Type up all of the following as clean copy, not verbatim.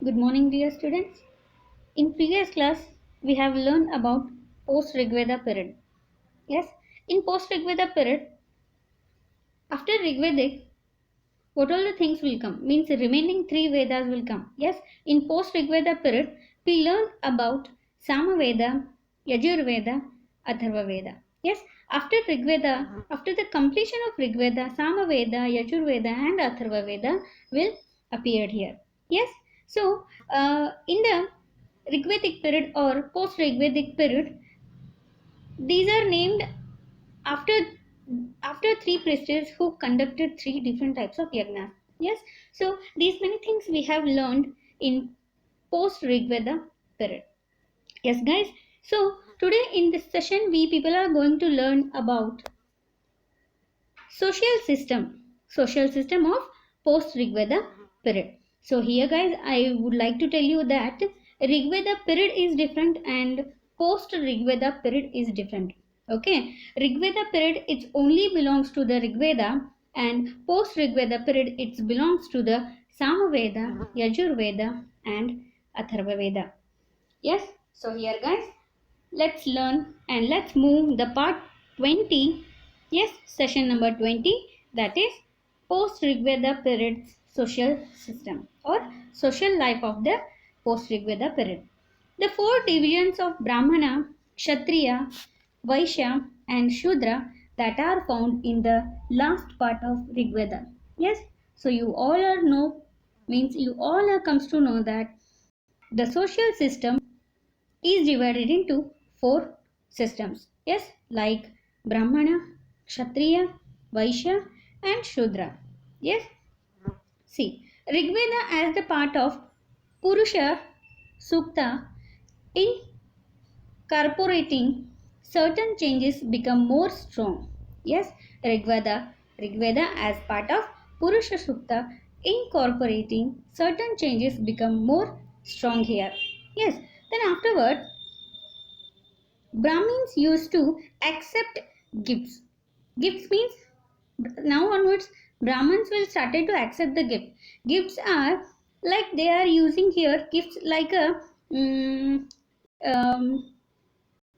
Good morning, dear students. In previous class, we have learned about post-Rigveda period. Yes, in post-Rigveda period, after Rigvedic, what all the things will come? Means remaining three Vedas will come. Yes, in post-Rigveda period, we learn about Samaveda, Yajurveda, Atharva Veda. Yes, after Rigveda, after the completion of Rigveda, Samaveda, Yajurveda, and Atharva Veda will appear here. Yes, so in the Rigvedic period or post Rigvedic period, these are named after three priestesses who conducted three different types of yagnas. Yes, so these many things we have learned in post Rigveda period. Yes, guys. So today in this session, we people are going to learn about social system of post Rigveda period. So here guys, I would like to tell you that Rigveda period is different and post Rigveda period is different. Okay, Rigveda period it only belongs to the Rigveda, and post Rigveda period it belongs to the Samaveda, Yajurveda, and Atharva Veda. Yes, so here guys, let's learn and let's move the part 20. Yes, session number 20, that is post Rigveda period's social system or social life of the post Rigveda period. The four divisions of Brahmana, Kshatriya, Vaishya, and Shudra that are found in the last part of Rigveda. Yes, so you all are know, means you all are comes to know that the social system is divided into four systems. Yes, like Brahmana, Kshatriya, Vaishya, and Shudra. Yes, see, Rigveda as the part of Purusha Sukta, incorporating certain changes become more strong. Yes, Rigveda as part of Purusha Sukta, incorporating certain changes become more strong here. Yes, then afterward Brahmins used to accept gifts. Gifts means now onwards Brahmins will started to accept the gift. Gifts are like they are using here gifts like a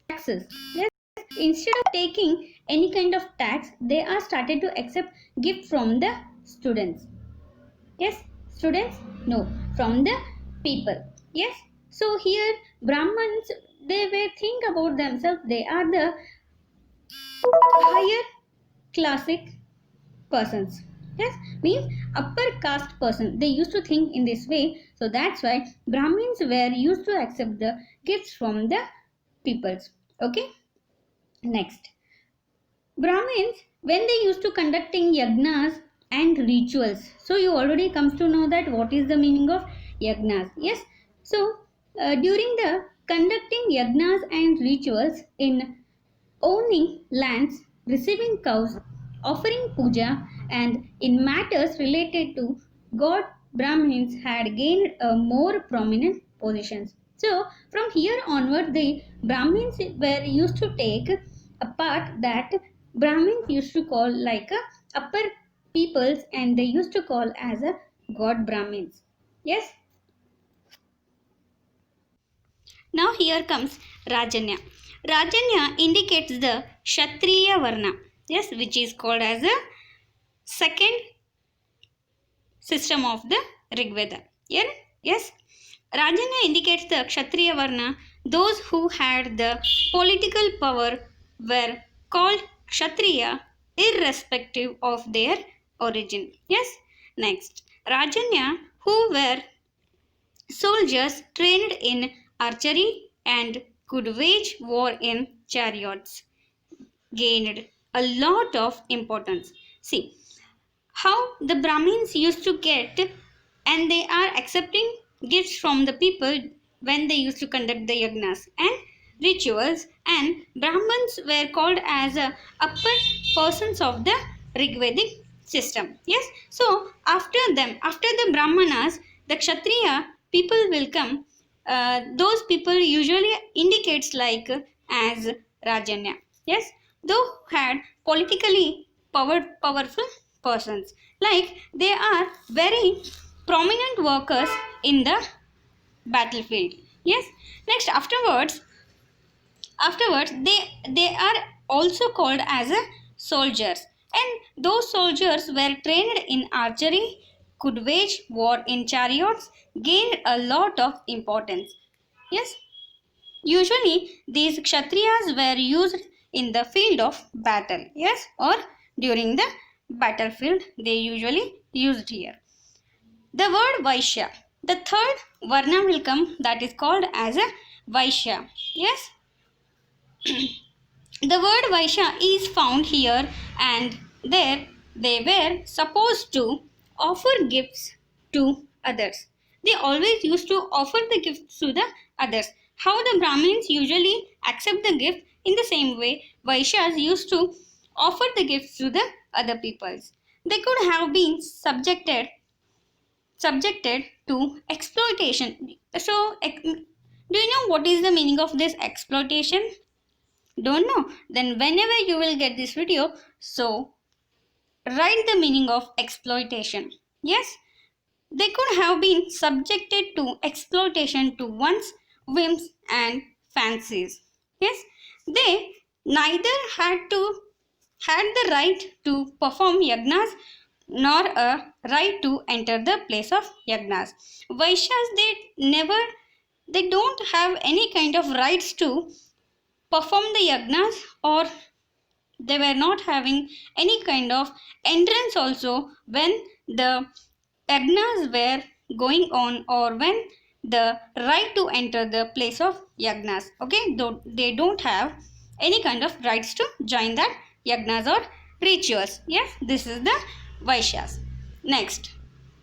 taxes. Yes, instead of taking any kind of tax, they are started to accept gift from the students. Yes, students? No, from the people. Yes, so here Brahmins they will think about themselves. They are the higher classic persons. Yes, means upper caste person. They used to think in this way. So that's why Brahmins were used to accept the gifts from the peoples. Okay. Next, Brahmins when they used to conducting yagnas and rituals. So you already comes to know that what is the meaning of yagnas. Yes. So during the conducting yagnas and rituals in owning lands, receiving cows, offering puja, and in matters related to God, Brahmins had gained a more prominent positions. So from here onward, the Brahmins were used to take a part that Brahmins used to call like a upper peoples, and they used to call as a God Brahmins. Yes. Now here comes Rajanya. Rajanya indicates the Kshatriya Varna, yes, which is called as a second system of the Rigveda. Here, yes, Rajanya indicates the Kshatriya Varna. Those who had the political power were called Kshatriya irrespective of their origin. Yes, next, Rajanya who were soldiers trained in archery and could wage war in chariots gained a lot of importance. See how the Brahmins used to get, and they are accepting gifts from the people when they used to conduct the yagnas and rituals, and Brahmins were called as upper persons of the Rigvedic system. Yes, so after them, after the Brahmanas, the Kshatriya people will come. Those people usually indicates like as Rajanya. Yes, though had politically powerful persons, like they are very prominent workers in the battlefield. Yes. Next, afterwards they are also called as a soldiers, and those soldiers were trained in archery, could wage war in chariots, gained a lot of importance. Yes, usually these kshatriyas were used in the field of battle. Yes, or during the battlefield they usually used here. The word vaishya, the third varna will come, that is called as a vaishya. Yes, the word Vaishya is found here and there. They were supposed to offer gifts to others. They always used to offer the gifts to the others. How the Brahmins usually accept the gift, in the same way Vaishyas used to offer the gifts to the other peoples. They could have been subjected to exploitation. So, do you know what is the meaning of this exploitation? Don't know? Then whenever you will get this video, so write the meaning of exploitation. Yes, they could have been subjected to exploitation to one's whims and fancies. Yes, they neither had the right to perform yagnas nor a right to enter the place of yagnas. Vaishyas, they don't have any kind of rights to perform the yagnas, or they were not having any kind of entrance also when the yagnas were going on, or when the right to enter the place of yagnas. Okay, though they don't have any kind of rights to join that yagnas or rituals. Yes, this is the vaishyas. Next,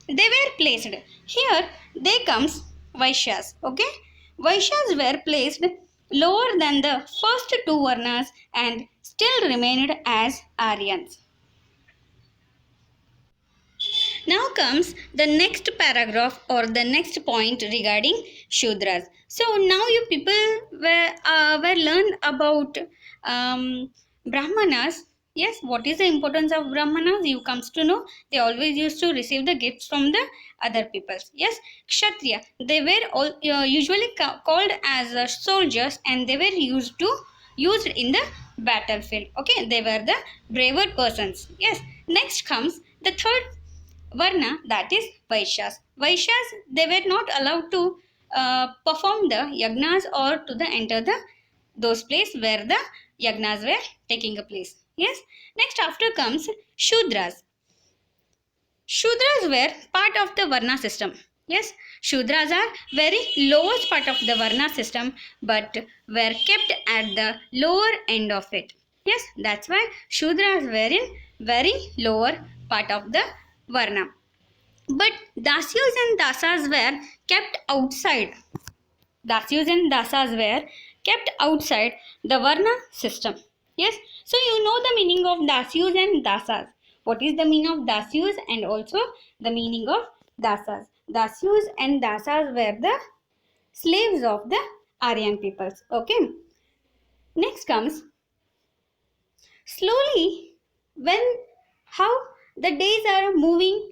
they were placed here. They comes vaishyas. Okay, vaishyas were placed lower than the first two varnas and still remained as Aryans. Now comes the next paragraph or the next point regarding Shudras. So now you people were learned about Brahmanas. Yes, what is the importance of Brahmanas? You comes to know they always used to receive the gifts from the other peoples. Yes, Kshatriya, they were all usually called as soldiers, and they were used in the battlefield. Okay, they were the braver persons. Yes, next comes the third Varna, that is Vaishyas. Vaishyas, they were not allowed to perform the yagnas or to the enter the those place where the yagnas were taking a place. Yes. Next after comes Shudras. Shudras were part of the Varna system. Yes, Shudras are very lowest part of the Varna system, but were kept at the lower end of it. Yes, that's why Shudras were in very lower part of the Varna. But Dasyus and Dasas were kept outside. Dasyus and Dasas were kept outside the Varna system. Yes, so you know the meaning of Dasyus and Dasas. What is the meaning of Dasyus and also the meaning of Dasas? Dasyus and Dasas were the slaves of the Aryan peoples. Okay. Next comes slowly when how the days are moving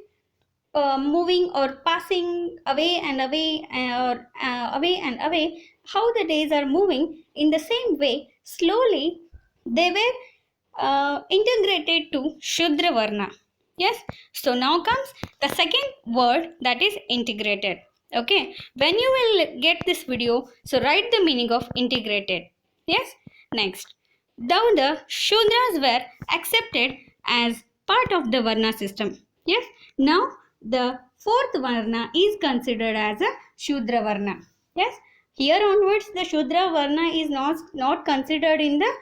or passing away and away, or away and away, how the days are moving, in the same way slowly they were integrated to Shudra Varna. Yes, so now comes the second word, that is integrated. Okay, when you will get this video, so write the meaning of integrated. Yes, next, now the Shudras were accepted as part of the Varna system. Yes, now the fourth Varna is considered as a Shudra Varna. Yes, here onwards the Shudra Varna is not considered in the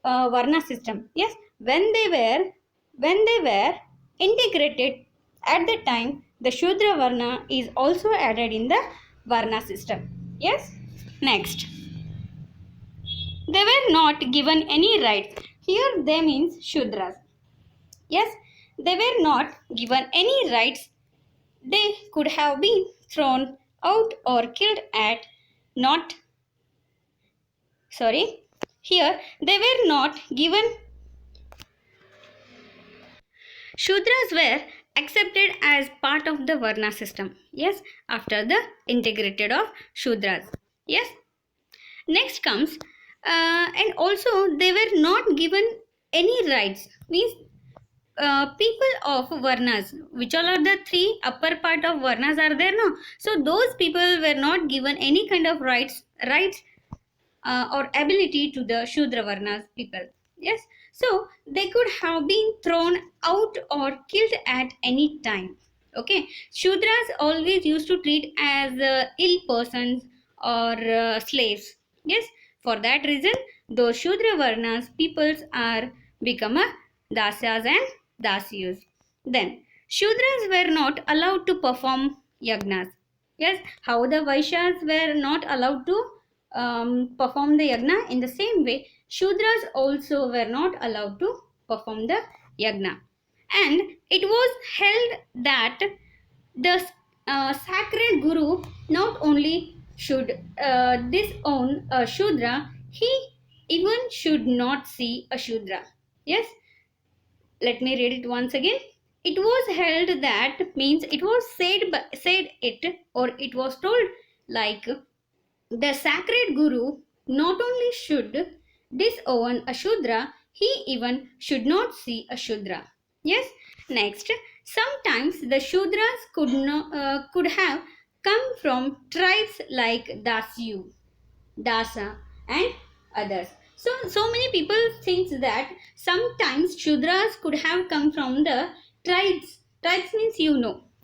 Varna system. Yes, when they were integrated at the time, the Shudra Varna is also added in the Varna system. Yes, next, they were not given any rights. Here they means Shudras. Yes, they were not given any rights. They could have been thrown out or killed at not sorry. Here they were not given. Shudras were accepted as part of the Varna system. Yes, after the integrated of Shudras. Yes. Next comes, and also they were not given any rights. Means people of Varnas, which all are the three upper part of Varnas are there now. So those people were not given any kind of rights or ability to the Shudra Varnas people. Yes, so they could have been thrown out or killed at any time. Okay, Shudras always used to treat as ill persons or slaves. Yes, for that reason, those Shudra Varnas peoples are become a Dasyas and Dasyus. Then Shudras were not allowed to perform yagnas. Yes, how the Vaishyas were not allowed to perform the yagna, in the same way Shudras also were not allowed to perform the yagna. And it was held that the sacred guru not only should disown a Shudra, he even should not see a Shudra. Yes, let me read it once again. It was held that means it was said it, or it was told like the sacred guru not only should disown a Shudra, he even should not see a Shudra. Yes. Next, sometimes the Shudras could have come from tribes like Dasyu, Dasa, and others. So many people think that sometimes Shudras could have come from the tribes. Tribes means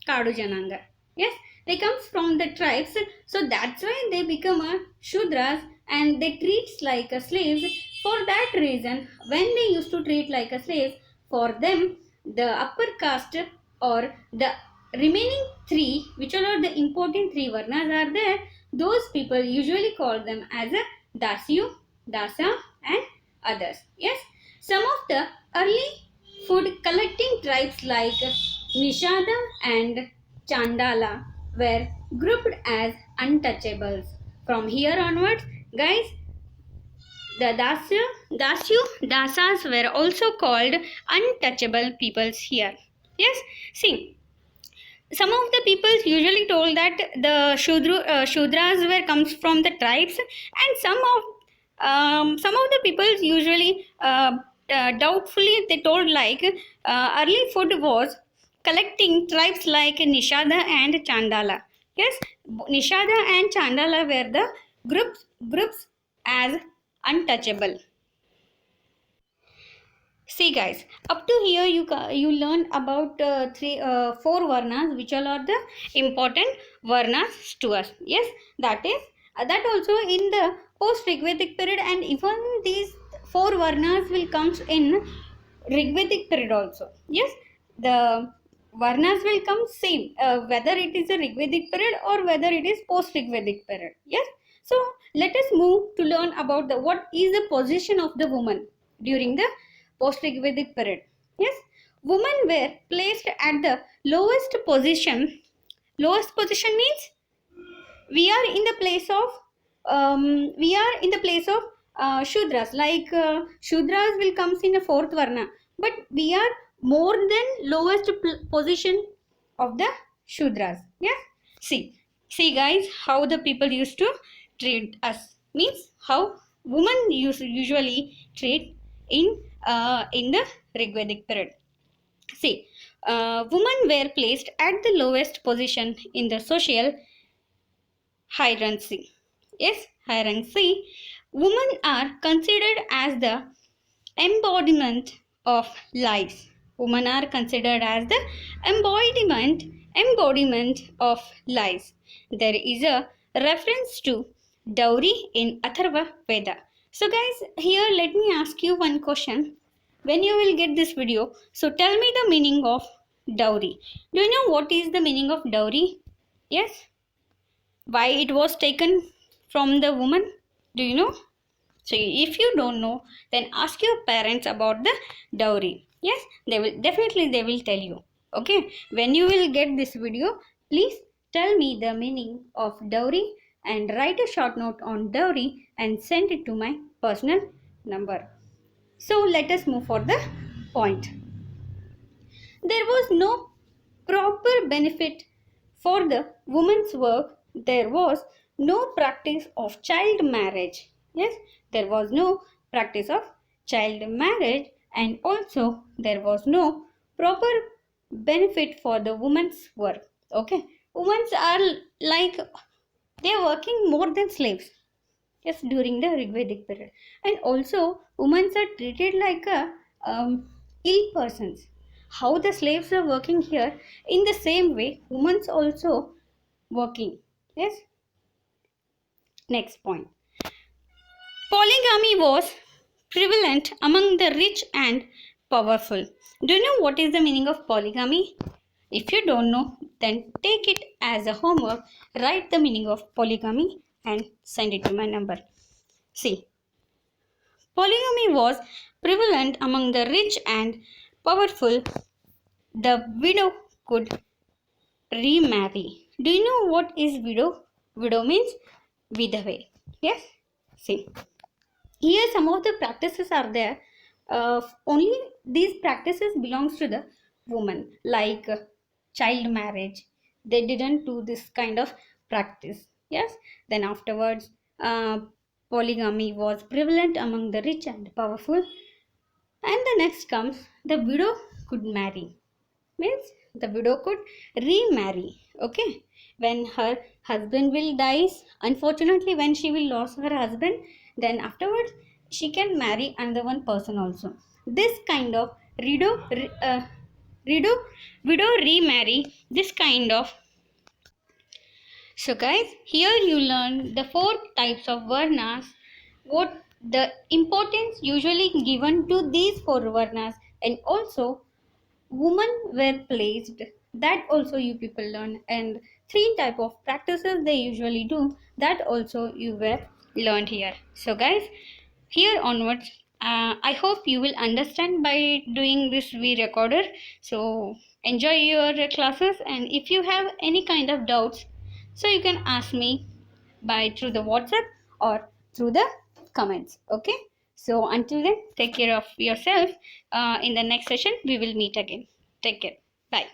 Kadu Jananga. Yes, they comes from the tribes. So that's why they become a Shudras and they treat like a slaves. For that reason, when they used to treat like a slaves, for them, the upper caste or the remaining three, which are the important three varnas are there, those people usually call them as a Dasyu, Dasa, and others. Yes, some of the early food collecting tribes like Nishada and Chandala were grouped as untouchables. From here onwards, guys, the Dasas were also called untouchable peoples here. Yes, see, some of the people usually told that the Shudras were comes from the tribes, and some of the people usually doubtfully they told like early food was collecting tribes like Nishada and Chandala. Yes, Nishada and Chandala were the groups as untouchable. See guys, up to here you learned about four varnas, which all are the important varnas to us. Yes, that is that also in the post Rigvedic period, and even these four varnas will comes in Rigvedic period also. Yes, the varnas will come same whether it is a Rigvedic period or whether it is post Rigvedic period. Yes, so let us move to learn about the what is the position of the woman during the post-Rigvedic period. Yes, women were placed at the lowest position. Lowest position means we are in the place of Shudras. Like Shudras will comes in a fourth varna, but we are more than lowest position of the Shudras. Yeah. See guys, how the people used to treat us. Means how women usually treat in the Rigvedic period. See, women were placed at the lowest position in the social hierarchy. Yes, hierarchy. Women are considered as the embodiment of life. Women are considered as the embodiment of life. There is a reference to dowry in Atharva Veda. So guys, here let me ask you one question. When you will get this video, so tell me the meaning of dowry. Do you know what is the meaning of dowry? Yes? Why it was taken from the woman? Do you know? So if you don't know, then ask your parents about the dowry. Yes, they will tell you. Okay, when you will get this video, please tell me the meaning of dowry and write a short note on dowry and send it to my personal number. So let us move for the point. There was no proper benefit for the woman's work, there was no practice of child marriage. Yes, there was no practice of child marriage, and also there was no proper benefit for the woman's work. Okay, women are like they are working more than slaves. Yes, during the Rigvedic period, and also women are treated like a ill persons. How the slaves are working here, in the same way, women also working. Yes. Next point. Polygamy was prevalent among the rich and powerful. Do you know what is the meaning of polygamy? If you don't know, then take it as a homework. Write the meaning of polygamy and send it to my number. See, polygamy was prevalent among the rich and powerful. The widow could remarry. Do you know what is widow? Widow means widoway. Yes? See, here some of the practices are there. Only these practices belongs to the woman, like child marriage. They didn't do this kind of practice. Yes. Then afterwards, polygamy was prevalent among the rich and powerful. And the next comes the widow could marry. Means the widow could remarry. Okay. When her husband will dies, unfortunately, when she will lose her husband, then afterwards she can marry another one person also. This kind of widow, widow, widow remarry. This kind of. So guys, here you learn the four types of varnas, what the importance usually given to these four varnas, and also women were placed, that also you people learn, and three type of practices they usually do, that also you were learned here. So guys, here onwards, I hope you will understand by doing this v recorder. So enjoy your classes, and if you have any kind of doubts, so you can ask me by through the WhatsApp or through the comments. Okay, so until then, take care of yourself. In the next session we will meet again. Take care. Bye.